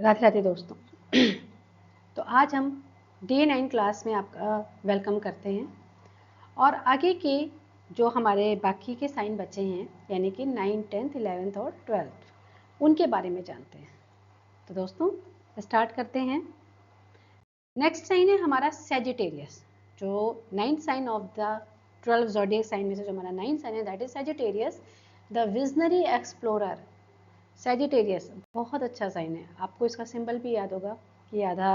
राधे राधे दोस्तों। तो आज हम डे 9 क्लास में आपका वेलकम करते हैं और आगे के जो हमारे बाकी के साइन बचे हैं यानी कि 9, 10th, 11th और 12th उनके बारे में जानते हैं। तो दोस्तों स्टार्ट करते हैं। नेक्स्ट साइन है हमारा सेजिटेरियस, जो 9th sign of the 12 zodiac sign में से जो हमारा 9th साइन है that is Sagittarius, the visionary explorer. Sagittarius बहुत अच्छा साइन है। आपको इसका सिंबल भी याद होगा कि आधा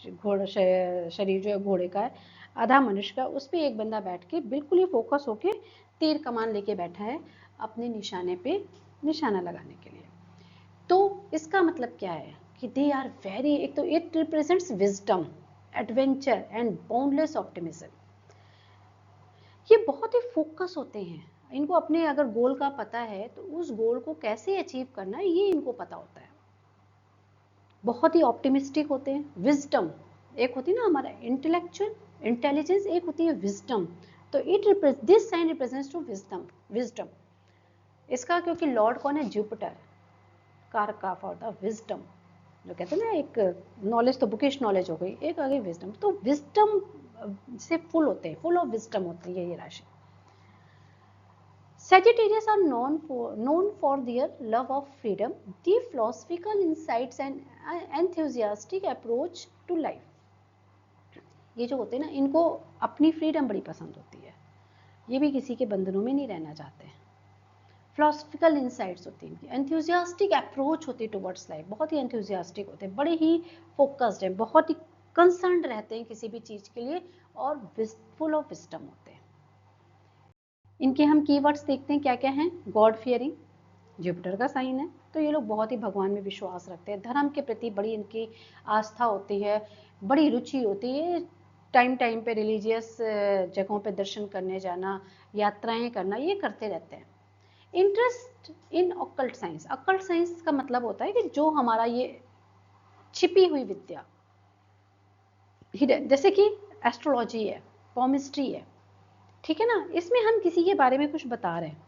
घोड़ा शरीर जो है घोड़े का है, आधा मनुष्य का। उस पर एक बंदा बैठ के बिल्कुल ही फोकस होके तीर कमान लेके बैठा है अपने निशाने पे निशाना लगाने के लिए। तो इसका मतलब क्या है कि दे आर वेरी, एक तो it represents wisdom, adventure and boundless optimism. ये बहुत ही फोकस होते हैं। इनको अपने अगर गोल का पता है तो उस गोल को कैसे अचीव करना है ये इनको पता होता है। बहुत ही ऑप्टिमिस्टिक होते हैं। विजडम एक होती है ना हमारा इंटेलेक्चुअल इंटेलिजेंस, एक होती है विजडम। तो this sign represents to wisdom. इसका क्योंकि लॉर्ड कौन है? जुपिटर, कारका फॉर द विजडम। जो कहते हैं ना, एक नॉलेज तो बुकिश नॉलेज हो गई, एक आ गई विजडम। तो विजडम से फुल होते हैं, फुल ऑफ विजडम होती है ये राशि। Sagittarius are known for their love of freedom, deep philosophical insights and enthusiastic approach to life. ये जो होते हैं ना, इनको अपनी फ्रीडम बड़ी पसंद होती है। ये भी किसी के बंधनों में नहीं रहना चाहते। फिलोसफिकल इंसाइट्स होती हैं इनकी, एंथुजियास्टिक अप्रोच होती है टुवर्ड्स लाइफ, बहुत ही एंथुजियास्टिक होते हैं, बड़े ही फोकस्ड हैं, बहुत ही कंसर्न रहते हैं किसी भी चीज़ के लिए और फुल ऑफ विजडम होते हैं। इनके हम कीवर्ड्स देखते हैं क्या क्या हैं। गॉड फियरिंग, जुपिटर का साइन है, तो ये लोग बहुत ही भगवान में विश्वास रखते हैं। धर्म के प्रति बड़ी इनकी आस्था होती है, बड़ी रुचि होती है। टाइम टाइम पे रिलीजियस जगहों पे दर्शन करने जाना, यात्राएं करना, ये करते रहते हैं। Interest in occult science, occult science का मतलब होता है कि जो हमारा ये छिपी हुई विद्या, जैसे कि एस्ट्रोलॉजी है, पॉमिस्ट्री है, ठीक है ना, इसमें हम किसी के बारे में कुछ बता रहे हैं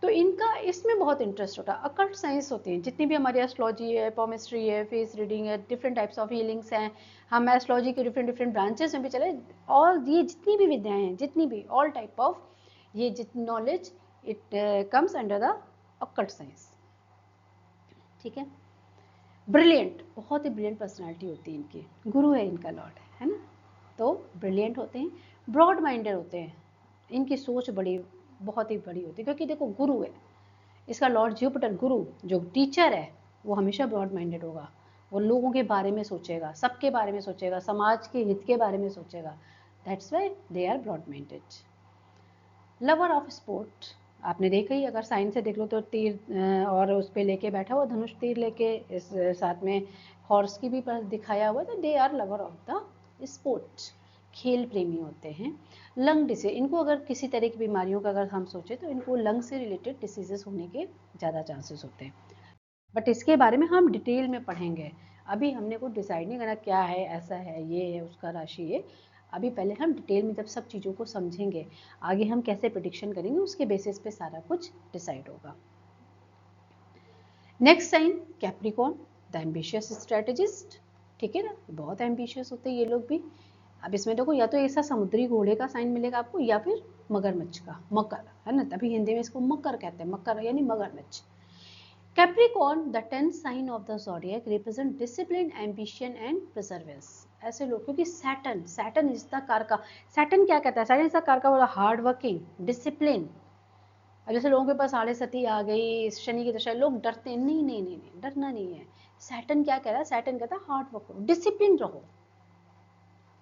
तो इनका इसमें बहुत इंटरेस्ट होता है। अकल्ट साइंस होती हैं जितनी भी हमारी एस्ट्रोलॉजी है, पॉमिस्ट्री है, फेस रीडिंग है, डिफरेंट टाइप्स ऑफ हीलिंग्स हैं। हम एस्ट्रोलॉजी के डिफरेंट डिफरेंट ब्रांचेस में भी चले, और ये जितनी भी विद्याएं हैं, जितनी भी ऑल टाइप ऑफ ये जितनी knowledge, it comes under the occult science. ठीक है। ब्रिलियंट, बहुत ही ब्रिलियंट पर्सनैलिटी होती है इनकी, गुरु है इनका लॉर्ड, है ना। तो ब्रिलियंट होते हैं, ब्रॉड माइंडेड होते हैं, इनकी सोच बड़ी बहुत ही बड़ी होती है क्योंकि देखो गुरु है, इसका लॉर्ड जुपिटर गुरु जो टीचर है वो हमेशा ब्रॉड माइंडेड होगा। वो लोगों के बारे में सोचेगा, सबके बारे में सोचेगा, समाज के हित के बारे में सोचेगा। That's why they are broad minded. Lover of sport, आपने देखा ही, अगर साइन से देख लो तो तीर और उस पर लेके बैठा हुआ धनुष तीर लेके, इस साथ में हॉर्स की भी दिखाया हुआ, तो they are lover of the sport, खेल प्रेमी होते हैं। लंग डिसीज, इनको अगर किसी तरह की बीमारियों का अगर हम सोचें तो इनको लंग से रिलेटेड डिसीजेस होने के ज़्यादा चांसेस होते हैं, बट इसके बारे में हम डिटेल में पढ़ेंगे। अभी हमने कुछ डिसाइड नहीं करना क्या है, ऐसा है, ये है, उसका राशि है। अभी पहले हम डिटेल में जब सब चीज़ों को समझेंगे, आगे हम कैसे प्रेडिक्शन करेंगे उसके बेसिस पे सारा कुछ डिसाइड होगा। Next sign Capricorn, the ambitious strategist. ठीक है ना, बहुत एम्बिशियस होते हैं ये लोग भी। अब इसमें देखो, या तो ऐसा समुद्री घोड़े का साइन मिलेगा आपको, या फिर मगरमच्छ का, मकर, है ना, तभी हिंदी में इसको मकर कहते हैं, मकर यानी मगरमच्छ। Capricorn, the 10th sign of the zodiac, represent discipline, ambition and perseverance. ऐसे लोग, क्योंकि सैटर्न इज द कारका। सैटर्न क्या कहता है? सैटर्न इज द कारका बोला हार्ड वर्किंग, डिसिप्लिन। अब जैसे लोगों के पास साढ़े सती आ गई, शनि की दशा, लोग डरते हैं, नहीं नहीं नहीं नहीं, डरना नहीं है। सैटर्न क्या कह रहा है? सैटर्न कहता है हार्ड वर्क करो, डिसिप्लिन रहो,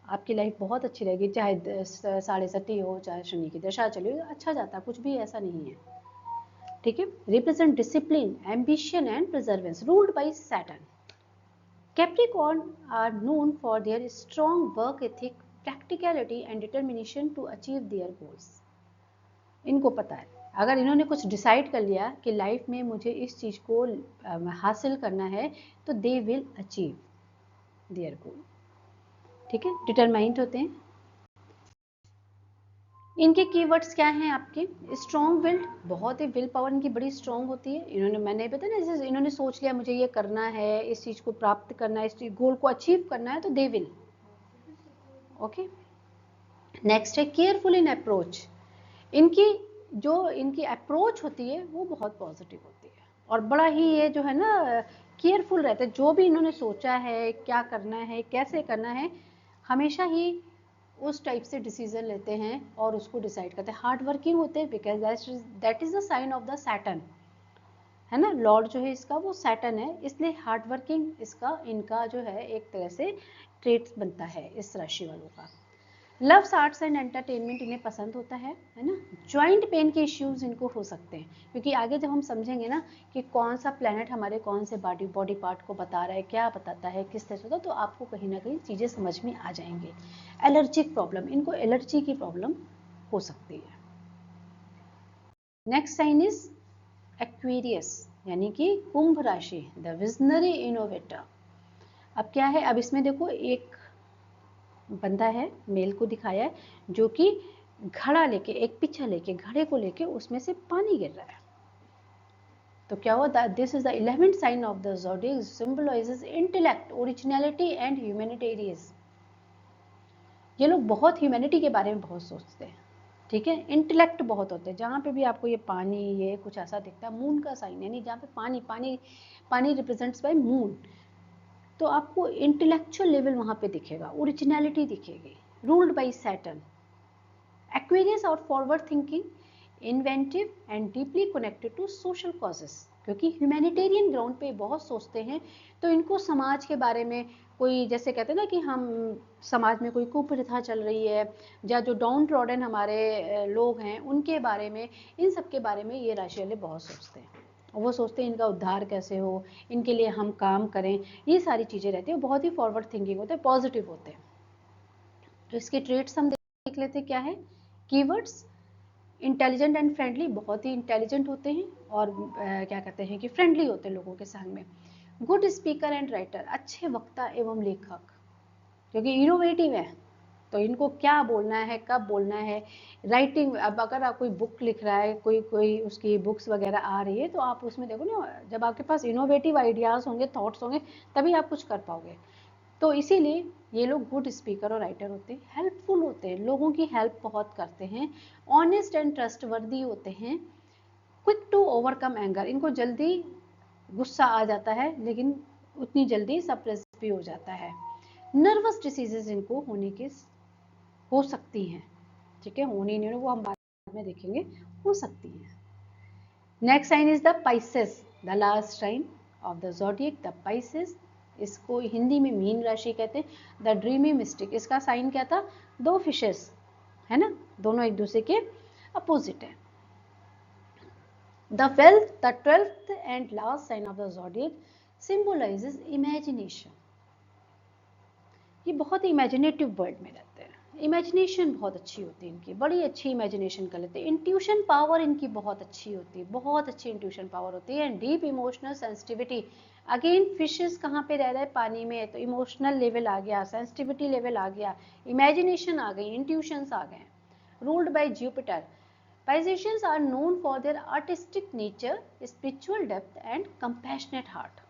आपकी लाइफ बहुत अच्छी रहेगी। चाहे साढ़े सती हो, चाहे शनि की दशा चली हो, अच्छा जाता, कुछ भी ऐसा नहीं है। ठीक है। Represent discipline, ambition and perseverance, ruled by Saturn. Capricorn are known for their strong work ethic, practicality and determination to achieve their goals. इनको पता है, अगर इन्होंने कुछ डिसाइड कर लिया कि लाइफ में मुझे इस चीज़ को हासिल करना है, तो दे विल अचीव देयर गोल। ठीक है, डिटरमाइंड होते हैं। इनके कीवर्ड्स क्या हैं आपके? स्ट्रॉन्ग विल्ड, बहुत ही विल पावर इनकी बड़ी स्ट्रॉन्ग होती है। इन्होंने, मैंने बताया ना, जैसे इन्होंने सोच लिया मुझे ये करना है, इस चीज़ को प्राप्त करना है, इस गोल को अचीव करना है, तो दे विल। ओके, नेक्स्ट है केयरफुल इन अप्रोच। इनकी जो इनकी अप्रोच होती है वो बहुत पॉजिटिव होती है और बड़ा ही ये जो है ना केयरफुल रहते हैं। जो भी इन्होंने सोचा है, क्या करना है, कैसे करना है, हमेशा ही उस टाइप से डिसीजन लेते हैं और उसको डिसाइड करते हैं। हार्ड वर्किंग होते हैं, because that is the sign of the Saturn, है ना। लॉर्ड जो है इसका वो सैटर्न है, इसलिए हार्ड वर्किंग इसका, इनका जो है एक तरह से ट्रेट्स बनता है इस राशि वालों का। लव्स आर्ट्स एंड एंटरटेनमेंट इन्हें पसंद होता है ना। जॉइंट पेन के इश्यूज इनको हो सकते हैं, क्योंकि आगे जब हम समझेंगे ना कि कौन सा प्लैनेट हमारे कौन से बॉडी पार्ट को बता रहा है, क्या बताता है, किस तरह से होता है, तो आपको कहीं ना कहीं चीज़ें समझ में आ जाएंगे। एलर्जिक प्रॉब्लम, इनको एलर्जी की प्रॉब्लम हो सकती है। नेक्स्ट साइन इज एक्वेरियस, यानी कि कुंभ राशि, द विजनरी इनोवेटर। अब क्या है, अब इसमें देखो एक बंदा है, मेल को दिखाया है, जो कि घड़ा लेके, एक पिछा लेके, घड़े को लेके उसमें से पानी गिर रहा है। तो क्या हुआ, this is the 11th sign of the zodiac, symbolizes intellect, originality and humanitarian. ये लोग बहुत ह्यूमैनिटी के बारे में बहुत सोचते हैं, ठीक है। इंटेलेक्ट बहुत होते हैं। जहाँ पे भी आपको ये पानी, ये कुछ ऐसा दिखता है, मून का साइन, यानी जहाँ पे पानी पानी पानी रिप्रेजेंट्स बाय मून, तो आपको इंटेलेक्चुअल लेवल वहाँ पे दिखेगा, ओरिजिनलिटी दिखेगी। Ruled by Saturn. एक्वेरियस और forward thinking, inventive and deeply connected to social causes, क्योंकि ह्यूमैनिटेरियन ग्राउंड पे बहुत सोचते हैं, तो इनको समाज के बारे में, कोई जैसे कहते हैं ना कि हम समाज में कोई कुप्रथा चल रही है, या जो डाउन ट्रॉडन हमारे लोग हैं उनके बारे में, इन सब के बारे में ये राशि वाले बहुत सोचते हैं। वो सोचते हैं इनका उद्धार कैसे हो, इनके लिए हम काम करें, ये सारी चीज़ें रहती है। बहुत ही फॉरवर्ड थिंकिंग होते हैं, पॉजिटिव होते हैं। तो इसके ट्रेट्स हम देख लेते हैं क्या है। कीवर्ड्स, इंटेलिजेंट एंड फ्रेंडली, बहुत ही इंटेलिजेंट होते हैं और क्या कहते हैं कि फ्रेंडली होते हैं लोगों के संग में। गुड स्पीकर एंड राइटर, अच्छे वक्ता एवं लेखक, क्योंकि इनोवेटिव है, तो इनको क्या बोलना है, कब बोलना है। राइटिंग, अब अगर आप कोई बुक लिख रहा है, कोई कोई उसकी बुक्स वगैरह आ रही है, तो आप उसमें देखो ना, जब आपके पास इनोवेटिव आइडियाज़ होंगे, थॉट्स होंगे, तभी आप कुछ कर पाओगे। तो इसीलिए ये लोग गुड स्पीकर और राइटर होते हैं। हेल्पफुल होते हैं, लोगों की हेल्प बहुत करते हैं। ऑनेस्ट एंड ट्रस्टवर्दी होते हैं। क्विक टू ओवरकम एंगर, इनको जल्दी गुस्सा आ जाता है, लेकिन उतनी जल्दी सप्रेस भी हो जाता है। नर्वस डिसीजेज इनको होने के हो सकती हैं, ठीक है, होनी नहीं, वो हम बाद में देखेंगे, हो सकती हैं। Next sign is the Pisces, the last sign of the zodiac, the Pisces. इसको हिंदी में मीन राशि कहते हैं। द ड्रीमी मिस्टिक, इसका साइन क्या था, दो फिशेस, है ना, दोनों एक दूसरे के अपोजिट है। The 12th and last sign of the zodiac symbolizes imagination. ये बहुत ही इमेजिनेटिव वर्ल्ड में रहते हैं, इमेजिनेशन बहुत अच्छी होती है इनकी, बड़ी अच्छी इमेजिनेशन कर लेते हैं। इंट्यूशन पावर इनकी बहुत अच्छी होती है, बहुत अच्छी इंट्यूशन पावर होती है। And deep emotional sensitivity, again fishes कहाँ पे रह रहे हैं, पानी में, तो इमोशनल लेवल आ गया, सेंसिटिविटी लेवल आ गया, इमेजिनेशन आ गई, इंट्यूशंस आ गए। Ruled by Jupiter. Pisceans are known for their artistic nature, spiritual depth and compassionate heart.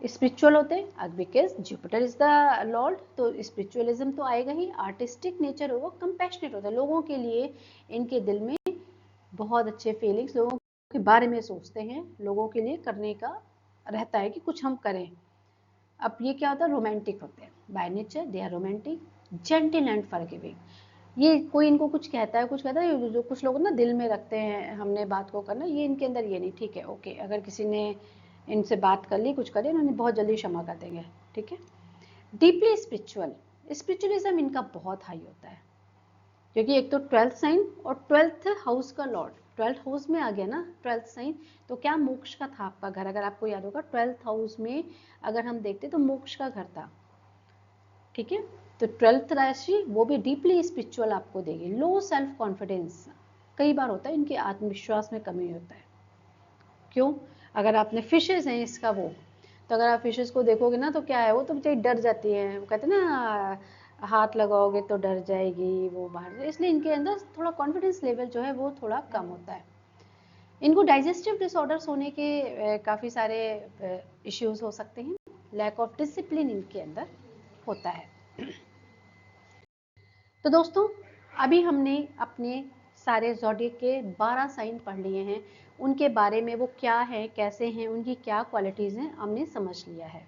Spiritual होते हैं, because Jupiter is the Lord, तो स्पिरिचुअलिज्म तो आएगा ही, आर्टिस्टिक नेचर होगा, कंपैशनेट होता है, लोगों के लिए इनके दिल में बहुत अच्छे फीलिंग्स, लोगों के बारे में सोचते हैं, लोगों के लिए करने का रहता है कि कुछ हम करें। अब ये क्या होता है, रोमांटिक होते हैं, by nature they are romantic, gentle and forgiving. ये कोई इनको कुछ कहता है, कुछ कहता है, जो कुछ लोग ना दिल में रखते हैं, हमने बात को करना, ये इनके अंदर ये नहीं, ठीक है, ओके, अगर किसी ने इनसे बात कर ली, कुछ कर लिया, इन्होंने बहुत जल्दी क्षमा कर देंगे, ठीक है। डीपली स्पिरिचुअल, स्पिरिचुअलिज्म इनका बहुत हाई होता है, क्योंकि एक तो 12th साइन और 12th हाउस का लॉर्ड, 12th हाउस में आ गया ना 12th साइन, तो क्या मोक्ष का था आपका घर, अगर आपको याद होगा 12th हाउस में अगर हम देखते तो मोक्ष का घर था, ठीक है। तो 12th राशि वो भी डीपली स्पिरिचुअल आपको देगी। लो सेल्फ कॉन्फिडेंस, कई बार होता है इनके आत्मविश्वास में कमी होता है, क्यों, अगर आपने फिशेज हैं इसका वो, तो अगर आप फिशेज को देखोगे ना, तो क्या है, वो तो बेचारी डर जाती है, कहते हैं ना हाथ लगाओगे तो डर जाएगी, वो बाहर, इसलिए इनके अंदर थोड़ा कॉन्फिडेंस लेवल जो है वो थोड़ा कम होता है। इनको डाइजेस्टिव डिसऑर्डर्स होने के काफ़ी सारे इश्यूज हो सकते हैं। लैक ऑफ डिसिप्लिन इनके अंदर होता है। तो दोस्तों, अभी हमने अपने सारे ज़ोडिएक के 12 साइन पढ़ लिए हैं। उनके बारे में वो क्या है, कैसे हैं, उनकी क्या क्वालिटीज़ हैं, हमने समझ लिया है।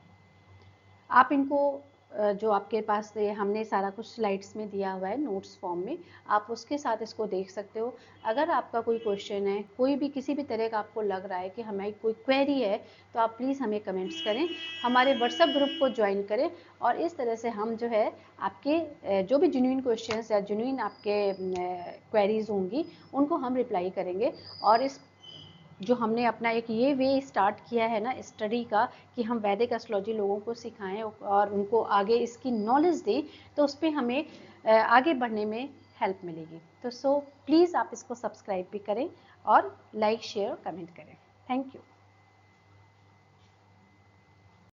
आप इनको जो आपके पास हमने सारा कुछ स्लाइड्स में दिया हुआ है नोट्स फॉर्म में, आप उसके साथ इसको देख सकते हो। अगर आपका कोई क्वेश्चन है, कोई भी किसी भी तरह का आपको लग रहा है कि हमें कोई क्वेरी है, तो आप प्लीज़ हमें कमेंट्स करें, हमारे व्हाट्सएप ग्रुप को ज्वाइन करें, और इस तरह से हम जो है आपके जो भी जेन्युइन क्वेश्चंस या जेन्युइन आपके क्वेरीज होंगी उनको हम रिप्लाई करेंगे। और इस जो हमने अपना एक ये वे स्टार्ट किया है ना स्टडी का, कि हम वैदिक एस्ट्रोलॉजी लोगों को सिखाएं और उनको आगे इसकी नॉलेज दें, तो उस पर हमें आगे बढ़ने में हेल्प मिलेगी। तो सो प्लीज़ आप इसको सब्सक्राइब भी करें और लाइक शेयर कमेंट करें। Thank you.